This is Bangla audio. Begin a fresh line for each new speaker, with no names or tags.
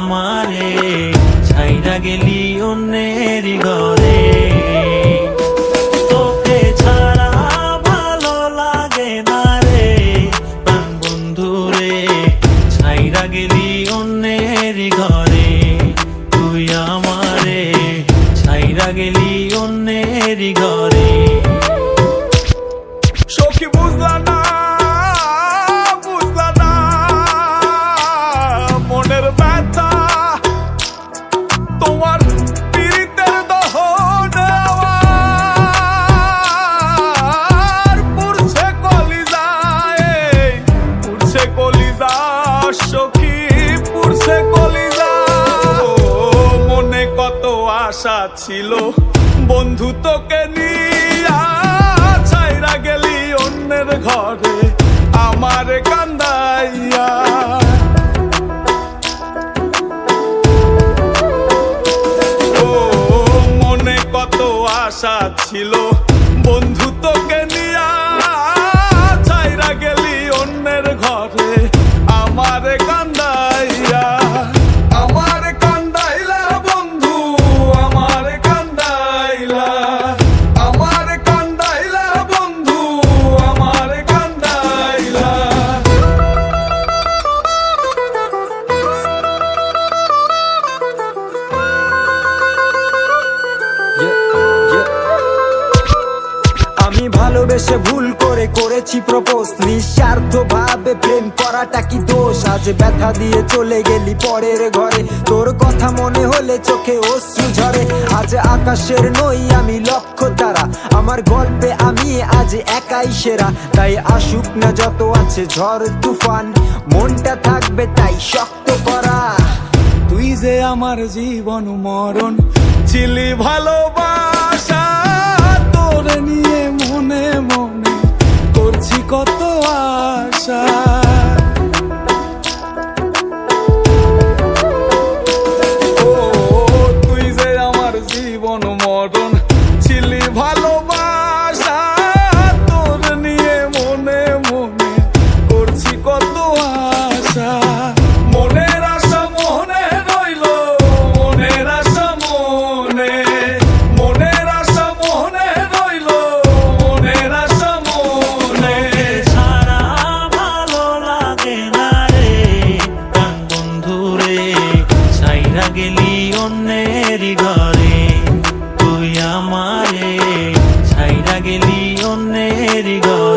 আমারে ছাইরা গেলি অন্যের ঘরে। তোকে ছাড়া ভালো লাগে না রে প্রাণ বন্ধু রে, ছাইরা গেলি অন্যের ঘরে। তুই আমারে ছাইরা গেলি অন্যের ঘরে।
সখী বুঝলা না মনের ব্যথা, তোমার পীড়িতের দহন আমার পুড়ছে কলিজায়, পুড়ছে কলিজা সখী, পুড়ছে কলিজা। মনে কত আশা ছিল বন্ধু তোকে নিয়া, ছাইরা গেলি অন্যের ঘরে আমার কান্দাইয়া। ও মনে কত আশা ছিল বন্ধু তোকে নিয়া, ছাইরা গেলি অন্যের ঘরে আমার কান্দাইয়া। আমার কান্দাইলা বন্ধু, আমার কান্দাইলা, আমার কান্দাইলা বন্ধু, আমার কান্দাইলা।
আমি ভালোবেসে ভুল করে করেছি প্রপোজ, নিঃস্বার্থ ভাবে প্রেম করাটা কি দোষ? আজ ব্যথা দিয়ে চলে গেলি পরের ঘরে, তোর কথা মনে হলে চোখে অশ্রু ঝরে। আজ আকাশের নই আমি লক্ষ্য তারা, আমার গল্পে আমি আজ একাই সেরা। তাই আসুক না যত আছে ঝড় তুফান, মনটা থাকবে তাই শক্ত করা।
তুই যে আমার জীবন মরণ ছিলি ভালোবাসা, তোরে নিয়ে মনে মনে করছি কত আশা। ও তুই যে আমার জীবন মরণ ছিলি ভালোবাসা, তোরে নিয়ে মনে মনে করছি কত আশা। মনের আশা মনে রইল, মনের আশা মনে, মনের আশা মনে রইল, মনের আশা মনে।
ছাড়া ভালো লাগে না রে প্রাণ বন্ধু রে, ছাইরা গেলি অন্যের ঘরে। তুই আমারে ছাইরা গেলি অন্যের ঘরে।